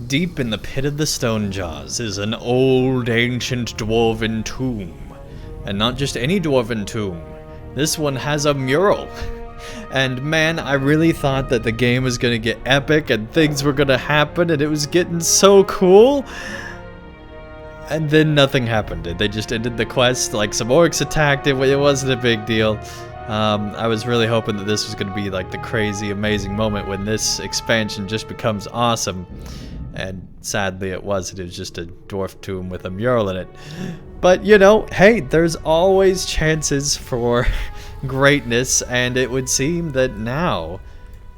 Deep in the pit of the stone jaws is an old ancient dwarven tomb. And not just any dwarven tomb. This one has a mural. And man, I really thought that the game was gonna get epic and things were gonna happen and it was getting so cool. And then nothing happened. They just ended the quest, like some orcs attacked it, it wasn't a big deal. I was really hoping that this was gonna be like the crazy, amazing moment when this expansion just becomes awesome. And sadly it wasn't. It was just a dwarf tomb with a mural in it. But you know, hey, there's always chances for greatness, and it would seem that now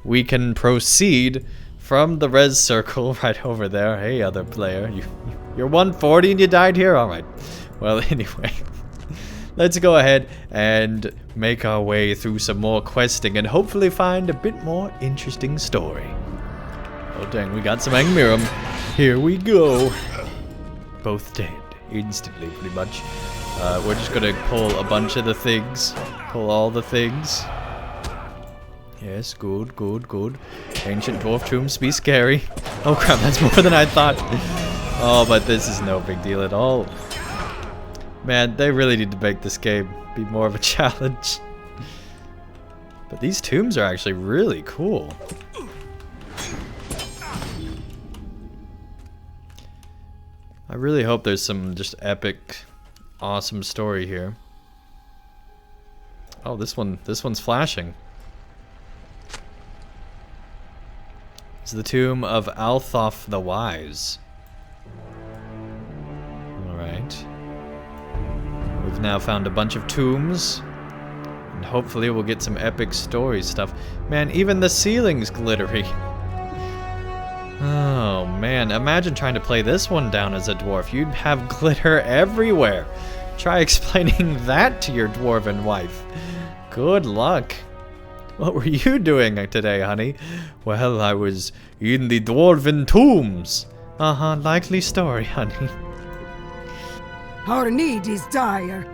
we can proceed from the res circle right over there. Hey, other player, you're 140 and you died here? Alright. Well, anyway, let's go ahead and make our way through some more questing and hopefully find a bit more interesting story. Oh dang, we got some Angmirum. Here we go. Both dead. Instantly, pretty much. We're just gonna pull a bunch of the things. Pull all the things. Yes, good, good, good. Ancient dwarf tombs be scary. Oh crap, that's more than I thought. Oh, but this is no big deal at all. Man, they really need to make this game be more of a challenge. But these tombs are actually really cool. I really hope there's some just epic, awesome story here. Oh, this one's flashing. It's the tomb of Althoff the Wise. Alright. We've now found a bunch of tombs. And hopefully we'll get some epic story stuff. Man, even the ceiling's glittery. Oh man, imagine trying to play this one down as a dwarf. You'd have glitter everywhere. Try explaining that to your dwarven wife. Good luck. What were you doing today, honey? Well, I was in the dwarven tombs. Uh-huh, likely story, honey. Our need is dire.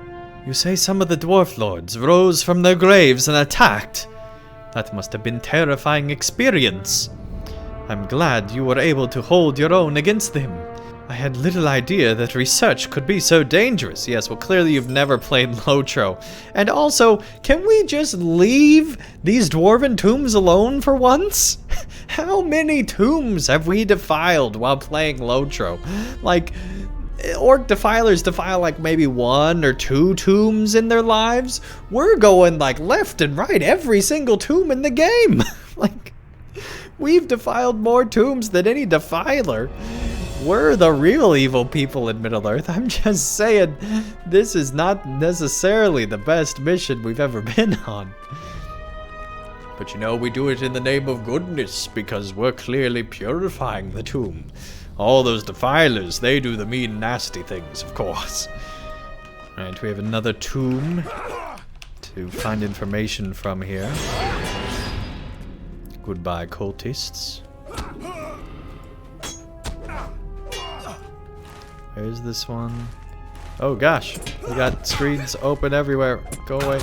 You say some of the Dwarf-lords rose from their graves and attacked. That must have been a terrifying experience. I'm glad you were able to hold your own against them. I had little idea that research could be so dangerous. Yes, well, clearly you've never played LotRO. And also, can we just leave these dwarven tombs alone for once? How many tombs have we defiled while playing LotRO? Like, orc defilers defile like maybe 1 or 2 tombs in their lives. We're going like left and right every single tomb in the game. Like, we've defiled more tombs than any defiler. We're the real evil people in Middle-earth. I'm just saying, this is not necessarily the best mission we've ever been on. But you know, we do it in the name of goodness, because we're clearly purifying the tomb. All those defilers, they do the mean, nasty things, of course. Alright, we have another tomb to find information from here. Goodbye, cultists. Where's this one? Oh gosh, we got screens open everywhere. Go away.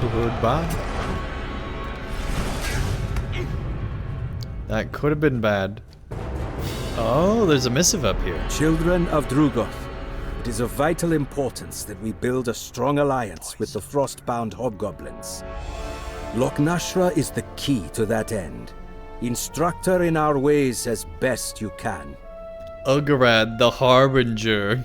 Goodbye. That could have been bad. Oh, there's a missive up here. Children of Drugoth, it is of vital importance that we build a strong alliance with the frost-bound hobgoblins. Loch-Nashra is the key to that end. Instruct her in our ways as best you can. Ugarad the Harbinger.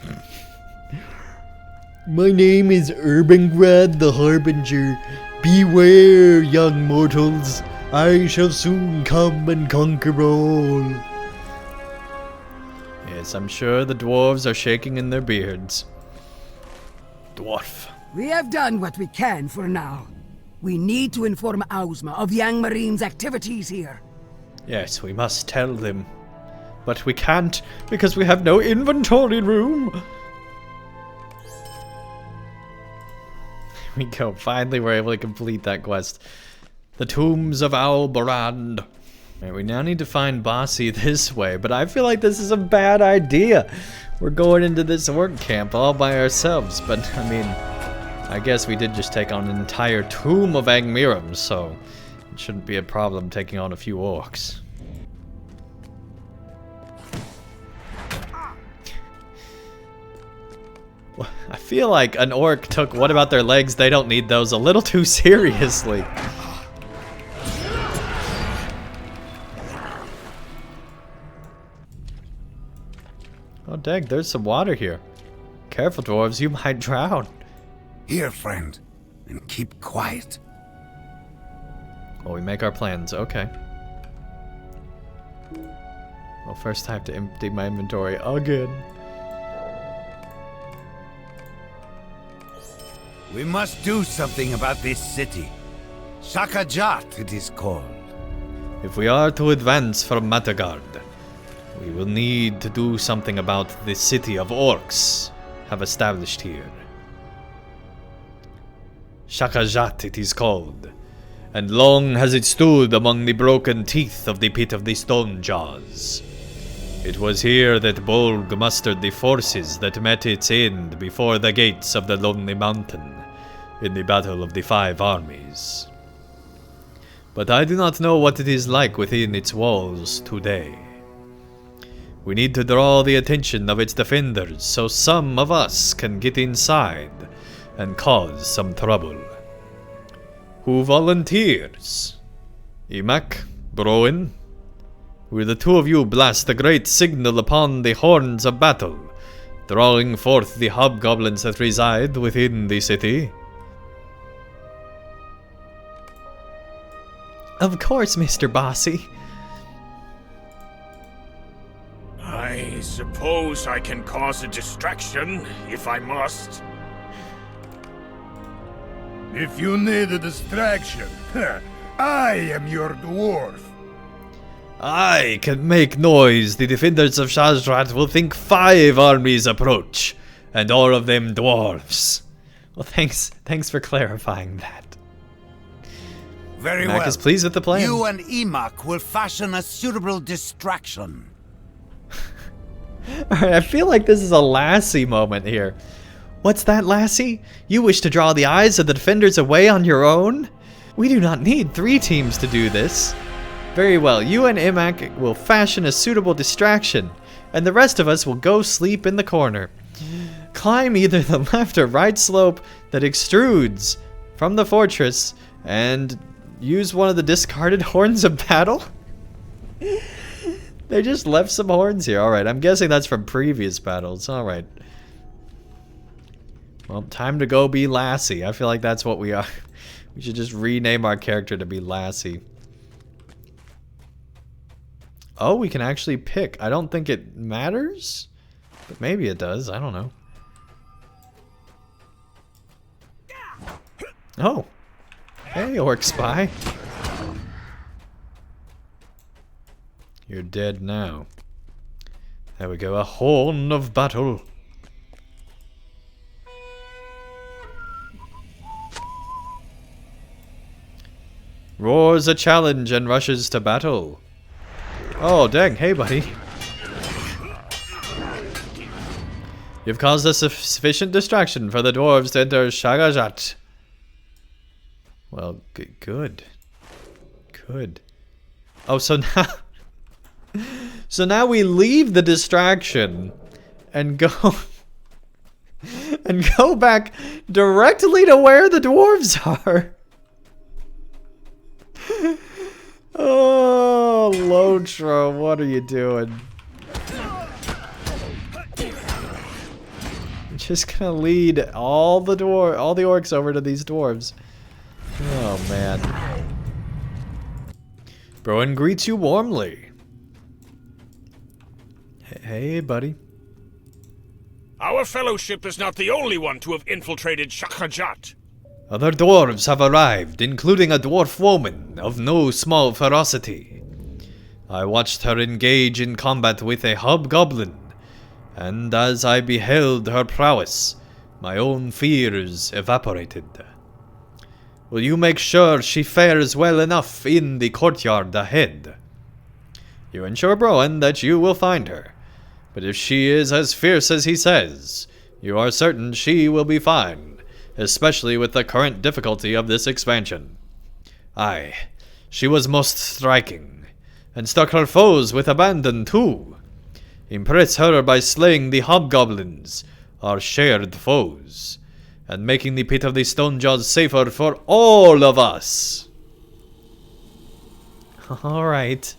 My name is Urbangrad the Harbinger. Beware, young mortals. I shall soon come and conquer all. Yes, I'm sure the dwarves are shaking in their beards. Dwarf. We have done what we can for now. We need to inform Ausma of Yang Marine's activities here. Yes, we must tell them. But we can't, because we have no inventory room. Here we go. Finally, we're able to complete that quest. The Tombs of Albarand. Right, we now need to find Bossy this way, but I feel like this is a bad idea. We're going into this orc camp all by ourselves, but I mean, I guess we did just take on an entire tomb of Angmirum, so It shouldn't be a problem taking on a few orcs. I feel like an orc took "what about their legs, they don't need those" a little too seriously. Oh dang, there's some water here. Careful, dwarves, you might drown. Here, friend, and keep quiet. Well, we make our plans, okay. Well, first I have to empty my inventory again. We must do something about this city. Shakajat, it is called. If we are to advance from Matagard, we will need to do something about the city of orcs have established here. Shakajat it is called, and long has it stood among the broken teeth of the pit of the stone jaws. It was here that Bolg mustered the forces that met its end before the gates of the Lonely Mountain in the Battle of the Five Armies. But I do not know what it is like within its walls today. We need to draw the attention of its defenders so some of us can get inside and cause some trouble. Who volunteers? Imak? Broen? Will the two of you blast the great signal upon the horns of battle, drawing forth the hobgoblins that reside within the city? Of course, Mr. Bossy. I suppose I can cause a distraction, if I must. If you need a distraction, I am your dwarf. I can make noise. The defenders of Shazrat will think 5 armies approach, and all of them dwarves. Well, thanks for clarifying that. Very Mac well. is pleased with the plan. You and Emak will fashion a suitable distraction. Alright, I feel like this is a Lassie moment here. What's that, Lassie? You wish to draw the eyes of the defenders away on your own? We do not need 3 teams to do this. Very well, you and Imak will fashion a suitable distraction, and the rest of us will go sleep in the corner. Climb either the left or right slope that extrudes from the fortress, and use one of the discarded horns of battle? They just left some horns here. Alright, I'm guessing that's from previous battles. Alright. Well, time to go be Lassie. I feel like that's what we are. We should just rename our character to be Lassie. Oh, we can actually pick. I don't think it matters, but maybe it does. I don't know. Oh. Hey, Orc Spy. You're dead now. There we go. A horn of battle. Roars a challenge and rushes to battle. Oh, dang. Hey, buddy. You've caused a sufficient distraction for the dwarves to enter Shagajat. Well, good. Good. Oh, so now... So now we leave the distraction and go... and go back directly to where the dwarves are. Oh, LotRO, what are you doing? I'm just gonna lead all the orcs over to these dwarves. Oh man. Broen greets you warmly. Hey, buddy. Our fellowship is not the only one to have infiltrated Shakajat. Other dwarves have arrived, including a dwarf woman of no small ferocity. I watched her engage in combat with a hobgoblin, and as I beheld her prowess, my own fears evaporated. Will you make sure she fares well enough in the courtyard ahead? You ensure Broen that you will find her, but if she is as fierce as he says, you are certain she will be fine, especially with the current difficulty of this expansion. Aye, She was most striking, and struck her foes with abandon too. Impress her by slaying the hobgoblins, our shared foes, and making the pit of the Stonejaws safer for all of us. Alright.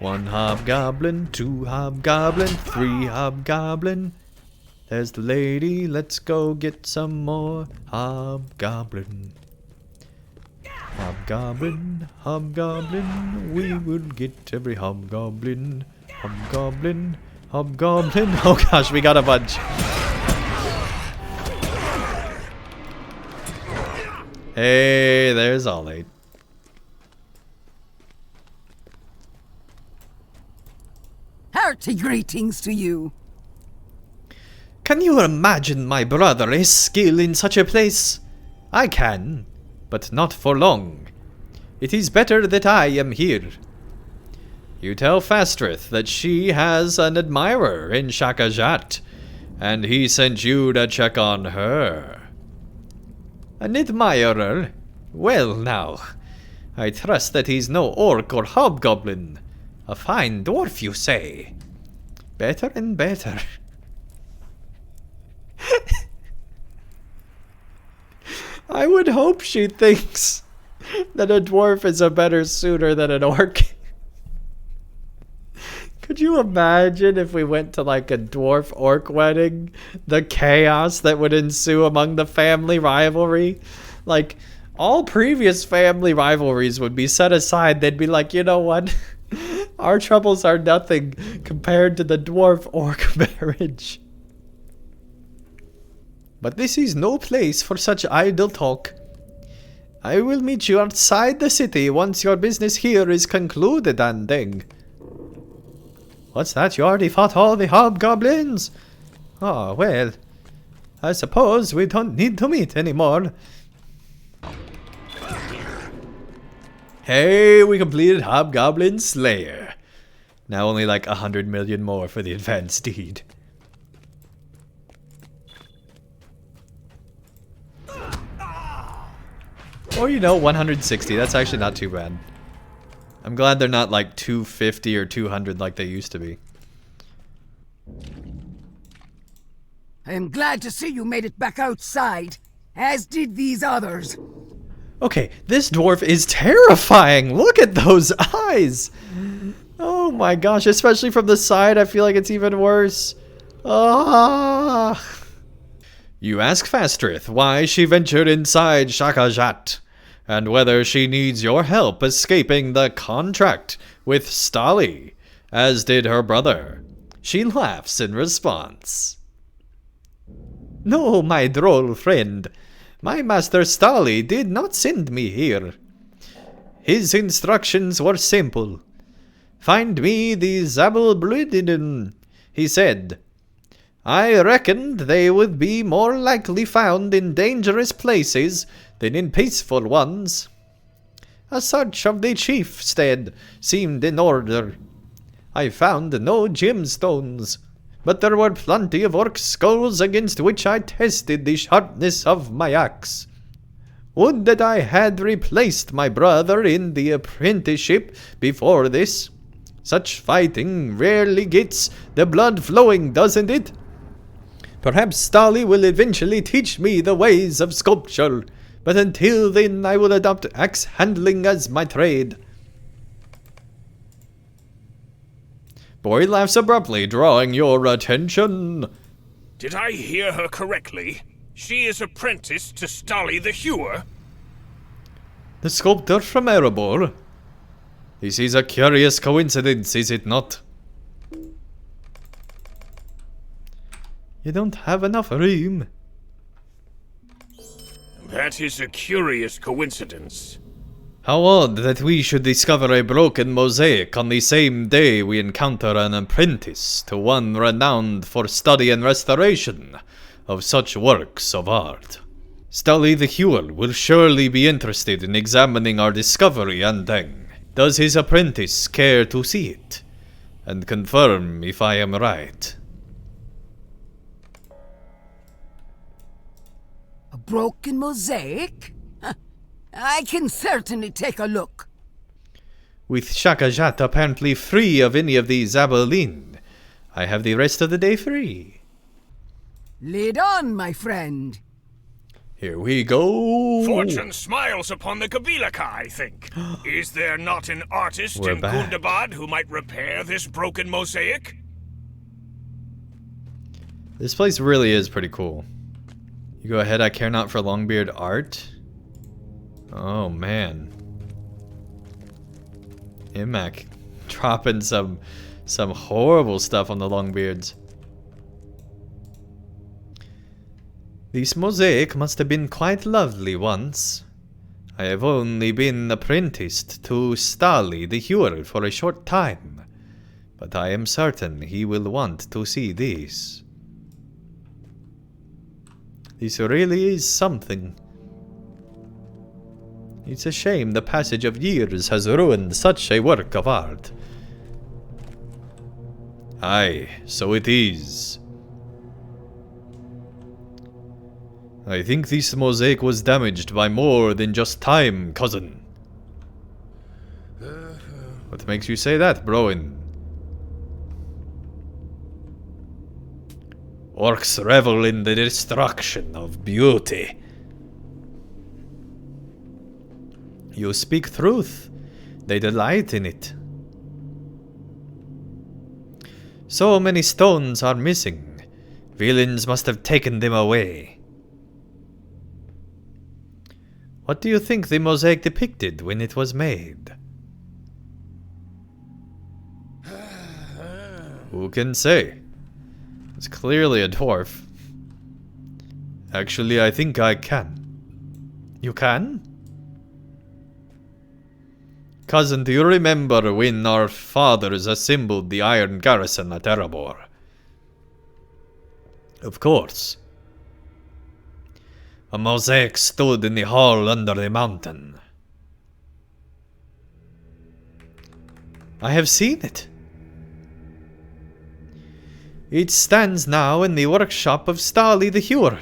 1 hobgoblin, 2 hobgoblin, 3 hobgoblin. There's the lady, let's go get some more hobgoblin. Hobgoblin, hobgoblin, we will get every hobgoblin. Hobgoblin, hobgoblin. Oh gosh, we got a bunch. Hey, there's Ollie. Hearty greetings to you. Can you imagine my brother his skill in such a place? I can, but not for long. It is better that I am here. You tell Fastrith that she has an admirer in Shakajat, and he sent you to check on her. An admirer? Well now, I trust that he's no orc or hobgoblin. A fine dwarf, you say? Better and better. I would hope she thinks that a dwarf is a better suitor than an orc. Could you imagine if we went to like a dwarf-orc wedding? The chaos that would ensue among the family rivalry? Like, all previous family rivalries would be set aside. They'd be like, you know what? Our troubles are nothing compared to the dwarf-orc marriage. But this is no place for such idle talk. I will meet you outside the city once your business here is concluded, Andang. What's that? You already fought all the hobgoblins? Oh, well, I suppose we don't need to meet anymore. Hey, we completed Hobgoblin Slayer. Now only like 100 million more for the advanced deed. Or, you know, 160. That's actually not too bad. I'm glad they're not like 250 or 200 like they used to be. I am glad to see you made it back outside, as did these others. Okay, this dwarf is terrifying. Look at those eyes. Oh my gosh, especially from the side, I feel like it's even worse. Ah. You ask Fastrith why she ventured inside Shakajat, and whether she needs your help escaping the contract with Stali, as did her brother. She laughs in response. No, my droll friend. My master Stali did not send me here. His instructions were simple. Find me the Zabul-Bludidin, he said. I reckoned they would be more likely found in dangerous places than in peaceful ones. A search of the chiefstead seemed in order. I found no gemstones, but there were plenty of orc skulls against which I tested the sharpness of my axe. Would that I had replaced my brother in the apprenticeship before this. Such fighting rarely gets the blood flowing, doesn't it? Perhaps Stali will eventually teach me the ways of sculpture, but until then I will adopt axe handling as my trade. Boy laughs abruptly, drawing your attention. Did I hear her correctly? She is apprenticed to Stali the Hewer? The sculptor from Erebor. This is a curious coincidence, is it not? You don't have enough room. That is a curious coincidence. How odd that we should discover a broken mosaic on the same day we encounter an apprentice to one renowned for study and restoration of such works of art. Stali the Hewer will surely be interested in examining our discovery, Andang. Does his apprentice care to see it? And confirm if I am right. A broken mosaic? I can certainly take a look. With Shakajat apparently free of any of these Aberlin, I have the rest of the day free. Lead on, my friend. Here we go. Fortune smiles upon the Kabilaka, I think. Is there not an artist We're in back. Gundabad who might repair this broken mosaic? This place really is pretty cool. You go ahead, I care not for Longbeard art. Oh man. Imac dropping some horrible stuff on the Longbeards. This mosaic must have been quite lovely once. I have only been apprenticed to Stali the Hewer for a short time, but I am certain he will want to see this. This really is something. It's a shame the passage of years has ruined such a work of art. Aye, so it is. I think this mosaic was damaged by more than just time, cousin. What makes you say that, Broin? Orcs revel in the destruction of beauty. You speak truth. They delight in it. So many stones are missing. Villains must have taken them away. What do you think the mosaic depicted when it was made? Who can say? It's clearly a dwarf. Actually, I think I can. You can? Cousin, do you remember when our fathers assembled the iron garrison at Erebor? Of course. A mosaic stood in the hall under the mountain. I have seen it. It stands now in the workshop of Stali the Hewer.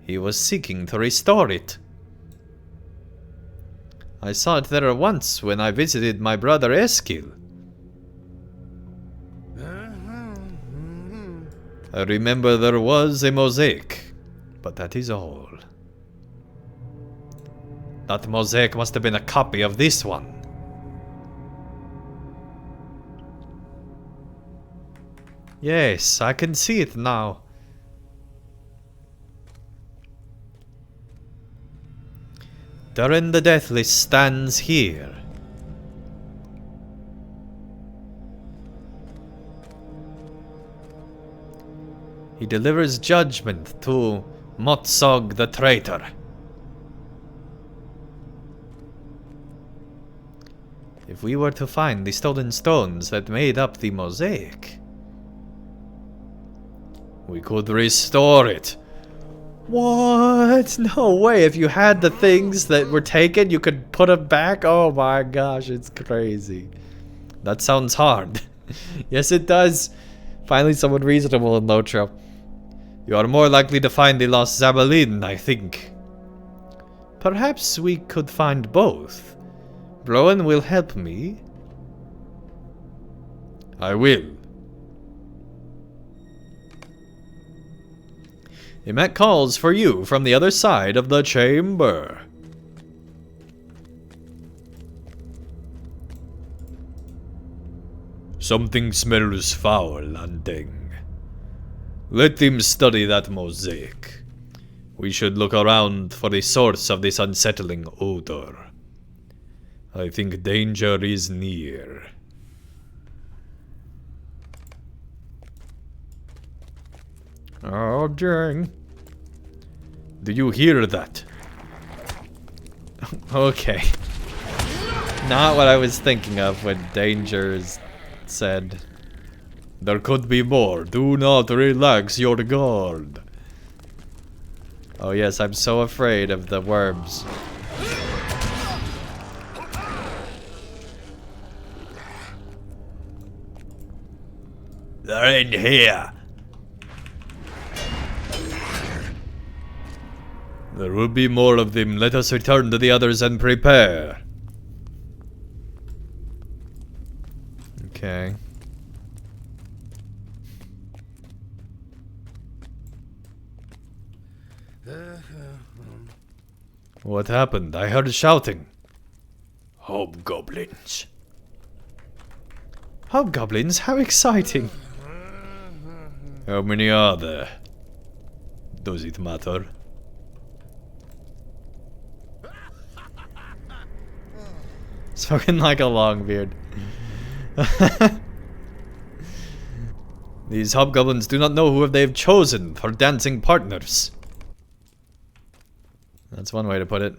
He was seeking to restore it. I saw it there once when I visited my brother Eskil. I remember there was a mosaic, but that is all. That mosaic must have been a copy of this one. Yes, I can see it now. Durin the Deathless stands here. He delivers judgment to Motsog the traitor. If we were to find the stolen stones that made up the mosaic, we could restore it. What? No way. If you had the things that were taken, you could put them back? Oh my gosh, it's crazy. That sounds hard. Yes, it does. Finally, someone reasonable in LOTRO. You are more likely to find the lost Zabalin, I think. Perhaps we could find both. Broen will help me. I will. Emet calls for you from the other side of the chamber. Something smells foul, Andang. Let them study that mosaic. We should look around for the source of this unsettling odor. I think danger is near. Oh, dang. Do you hear that? Okay. Not what I was thinking of when danger is said. There could be more. Do not relax your guard. Oh yes, I'm so afraid of the worms. They're in here. There will be more of them. Let us return to the others and prepare. Okay. What happened? I heard shouting. Hobgoblins. Hobgoblins? How exciting. How many are there? Does it matter? Spoken like a Longbeard. These hobgoblins do not know who they've chosen for dancing partners. That's one way to put it.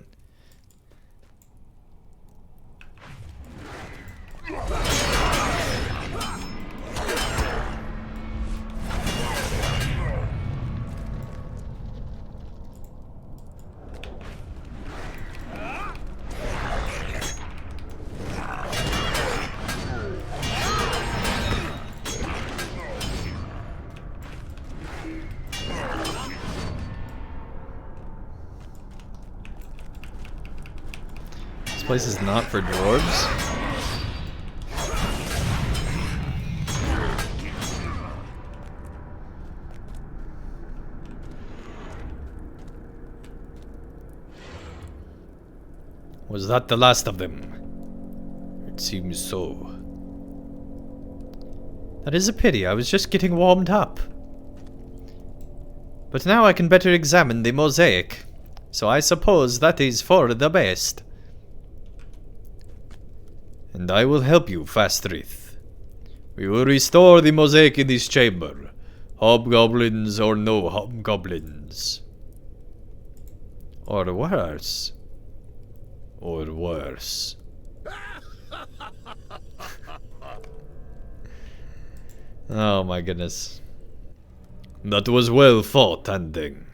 This place is not for dwarves. Was that the last of them? It seems so. That is a pity. I was just getting warmed up. But now I can better examine the mosaic. So I suppose that is for the best. And I will help you, Fastrith. We will restore the mosaic in this chamber. Hobgoblins or no hobgoblins. Or worse. Or worse. Oh my goodness. That was well fought, Andang.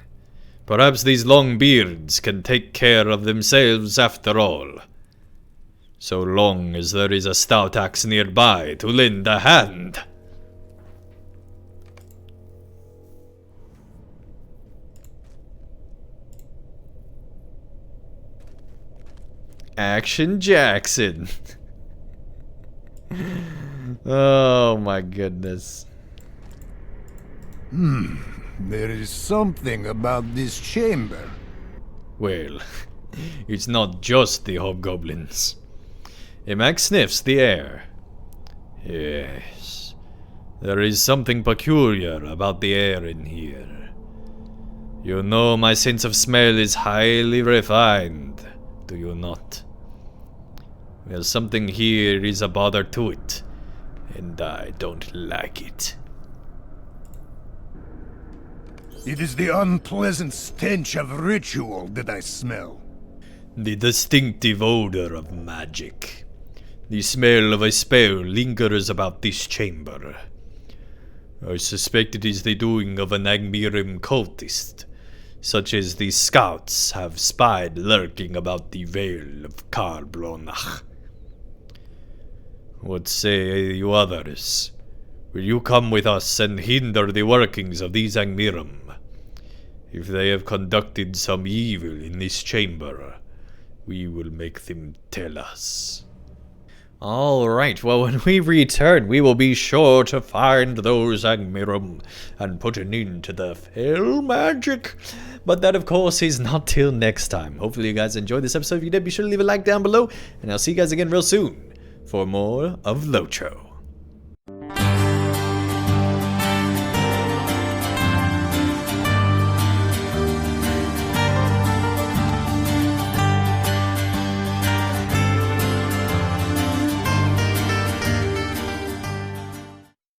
Perhaps these long beards can take care of themselves after all. So long as there is a stout axe nearby to lend a hand. Action Jackson. Oh my goodness. There is something about this chamber. Well, it's not just the hobgoblins. Emac sniffs the air. Yes, there is something peculiar about the air in here. You know my sense of smell is highly refined, do you not? Well, something here is a bother to it, and I don't like it. It is the unpleasant stench of ritual that I smell. The distinctive odor of magic. The smell of a spell lingers about this chamber. I suspect it is the doing of an Angmirim cultist, such as the scouts have spied lurking about the Vale of Karbronach. What say you others? Will you come with us and hinder the workings of these Angmirim? If they have conducted some evil in this chamber, we will make them tell us. Alright, well when we return, we will be sure to find those Angmirim and put an end to the fell magic. But that, of course, is not till next time. Hopefully you guys enjoyed this episode. If you did, be sure to leave a like down below, and I'll see you guys again real soon for more of LotRO.